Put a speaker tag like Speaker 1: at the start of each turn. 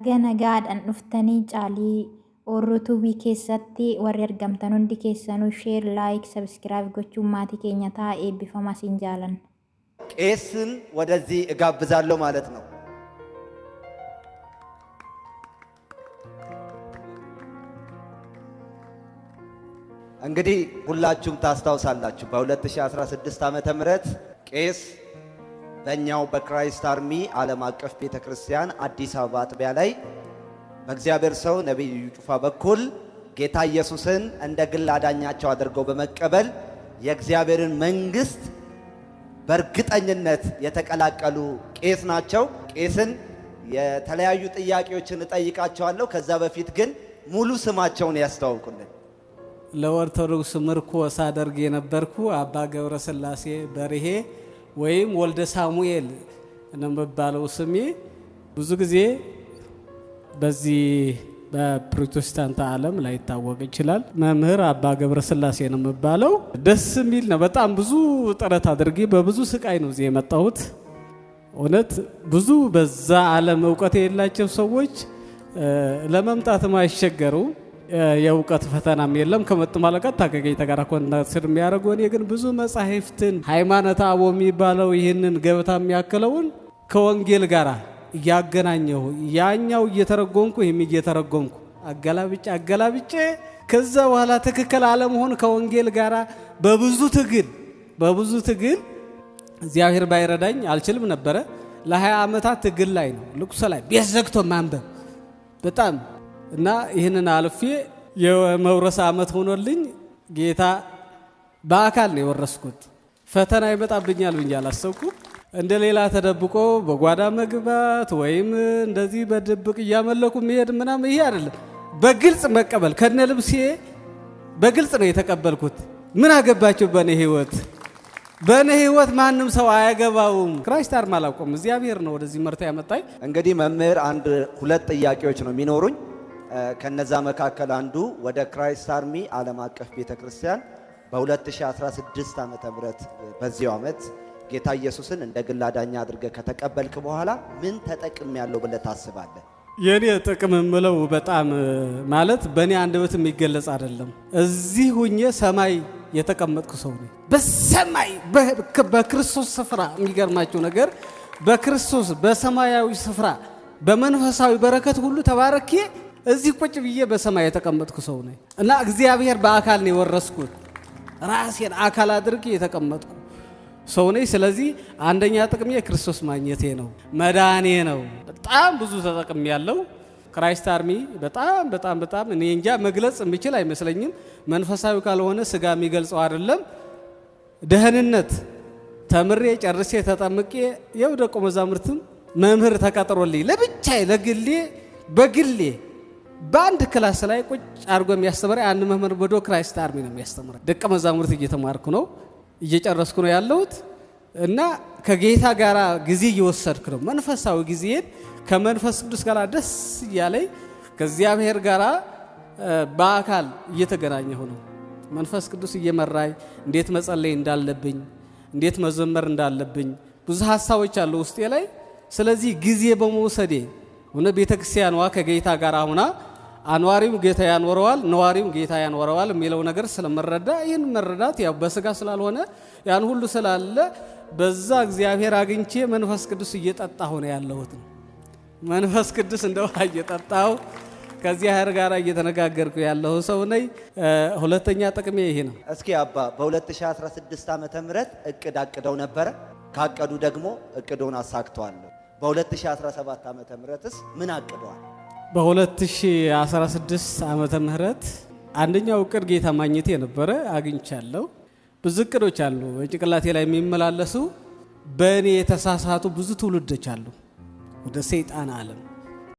Speaker 1: Nagaadhaan dhuftanii caalii ORTV keessatti warri argamtan hundi keessanuu ሼር ላይክ ሰብስክራይብ gochuun maatii keenya ta'a eebbifamaa siin jaalan
Speaker 2: ቄስን ወደዚህ እጋብዛለሁ ማለት ነው። እንግዲህ ሁላችሁም ታስታውሳላችሁ በ2016 ዓመተ ምህረት ቄስ በእኛው በክራይስት አርሚ ዓለም አቀፍ ቤተክርስቲያን አዲስ አበባ አጥቢያ ላይ በእግዚአብሔር ሰው ነብዩ ጩፋ በኩል ጌታ ኢየሱስን እንደ ግል አዳኛቸው አድርገው በመቀበል የእግዚአብሔርን መንግስት በእርግጠኝነት የተቀላቀሉ ቄስ ናቸው። ቄስን የተለያዩ ጥያቄዎችን እጠይቃቸዋለሁ። ከዛ በፊት ግን ሙሉ ስማቸውን ያስተዋውቁልን።
Speaker 3: ለኦርቶዶክስ ምርኮ ሳደርግ የነበርኩ አባ ገብረስላሴ በርሄ ወይም ወልደ ሳሙኤል እንደምባለው ስሜ ብዙ ጊዜ በዚህ በፕሮቴስታንት ዓለም ላይ ታወቅ ይችላል። መምህር አባ ገብረስላሴ ነው የምባለው። ደስ የሚል ነው። በጣም ብዙ ጥረት አድርጌ በብዙ ስቃይ ነው እዚህ የመጣሁት። እውነት ብዙ በዛ ዓለም ዕውቀት የሌላቸው ሰዎች ለመምጣት ማይሸገሩ የእውቀት ፈተናም የለም ከመጡ ማለቀት ታገገኝ ተጋራ ኮንታክት የሚያደርገው እኔ ግን ብዙ መጻሕፍትን ሃይማኖተ አበው የሚባለው ይህንን ገበታ የሚያክለውን ከወንጌል ጋር እያገናኘሁ ያኛው እየተረጎምኩ ይህም እየተረጎምኩ አገላብጬ ከዛ በኋላ ትክክል አለመሆን ከወንጌል ጋር በብዙ ትግል እግዚአብሔር ባይረዳኝ አልችልም ነበረ። ለ20 ዓመታት ትግል ላይ ነው ልቁሰ ላይ ቤት ዘግቶ ማንበብ በጣም እና ይህንን አልፌ የመውረስ ዓመት ሆኖልኝ ጌታ በአካል ነው የወረስኩት። ፈተና ይመጣብኛል ብዬ አላሰብኩም። እንደ ሌላ ተደብቆ በጓዳ መግባት ወይም እንደዚህ በድብቅ እያመለኩ መሄድ ምናምን ይሄ አይደለም። በግልጽ መቀበል ከነ ልብሴ በግልጽ ነው የተቀበልኩት። ምን አገባቸው በእኔ ህይወት ማንም ሰው አያገባውም። ክራይስት አርማ አላውቅም። እግዚአብሔር ነው ወደዚህ መርታ ያመጣኝ።
Speaker 2: እንግዲህ መምህር ሁለት ጥያቄዎች ነው የሚኖሩኝ። ከነዛ መካከል አንዱ ወደ ክራይስት አርሚ ዓለም አቀፍ ቤተክርስቲያን በ2016 ዓመተ ምህረት በዚያው ዓመት ጌታ ኢየሱስን እንደ ግል አዳኛ አድርገህ ከተቀበልክ በኋላ ምን ተጠቅም ያለው ብለህ ታስባለህ?
Speaker 3: የኔ ጥቅም ምለው በጣም ማለት በእኔ አንደበት የሚገለጽ አይደለም። እዚህ ሁኜ ሰማይ የተቀመጥኩ ሰው ነኝ። በሰማይ በክርስቶስ ስፍራ የሚገርማችሁ ነገር በክርስቶስ በሰማያዊ ስፍራ በመንፈሳዊ በረከት ሁሉ ተባረኬ እዚህ ቁጭ ብዬ በሰማይ የተቀመጥኩ ሰው ነኝ እና እግዚአብሔር በአካል ነው የወረስኩት። ራሴን አካል አድርጌ የተቀመጥኩ ሰው ነኝ። ስለዚህ አንደኛ ጥቅሜ ክርስቶስ ማግኘቴ ነው፣ መዳኔ ነው። በጣም ብዙ ተጠቅሜ ያለው ክራይስት አርሚ በጣም እኔ እንጃ መግለጽ የምችል አይመስለኝም። መንፈሳዊ ካልሆነ ስጋ የሚገልጸው አይደለም። ደህንነት ተምሬ ጨርሴ ተጠምቄ የው ደቆ መዛሙርትም መምህር ተቀጥሮልኝ ለብቻዬ በግሌ በአንድ ክላስ ላይ ቁጭ አድርጎ የሚያስተምረኝ አንድ መምህር በዶ ክራይስት አርሚ ነው የሚያስተምረኝ። ደቀ መዛሙርት እየተማርኩ ነው፣ እየጨረስኩ ነው ያለሁት እና ከጌታ ጋር ጊዜ እየወሰድኩ ነው። መንፈሳዊ ጊዜን ከመንፈስ ቅዱስ ጋር ደስ እያለኝ ከእግዚአብሔር ጋር በአካል እየተገናኘሁ ነው። መንፈስ ቅዱስ እየመራኝ እንዴት መጸለይ እንዳለብኝ፣ እንዴት መዘመር እንዳለብኝ ብዙ ሀሳቦች አሉ ውስጤ ላይ። ስለዚህ ጊዜ በመውሰዴ ሆነ ቤተክርስቲያኗ ከጌታ ጋር ሆና አንዋሪው ጌታ ያኖረዋል፣ ነዋሪው ጌታ ያኖረዋል የሚለው ነገር ስለመረዳ ይህን መረዳት ያው በስጋ ስላልሆነ ያን ሁሉ ስላለ በዛ እግዚአብሔር አግኝቼ መንፈስ ቅዱስ እየጠጣሁ ነው ያለሁት። መንፈስ ቅዱስ እንደው እየጠጣሁ ከእግዚአብሔር ጋር እየተነጋገርኩ ያለሁ ሰው ነኝ። ሁለተኛ ጥቅሜ ይሄ ነው።
Speaker 2: እስኪ አባ በ2016 ዓመተ ምህረት እቅድ አቅደው ነበረ? ካቀዱ ደግሞ እቅዱን አሳክተዋል? በ2017 ዓመተ ምህረትስ ምን አቅደዋል?
Speaker 3: በ2016 ዓመተ ምህረት አንደኛው እቅድ ጌታ ማግኘቴ ነበረ፣ አግኝቻለሁ። ብዙ እቅዶች አሉ በጭንቅላቴ ላይ የሚመላለሱ። በእኔ የተሳሳቱ ብዙ ትውልዶች አሉ ወደ ሰይጣን ዓለም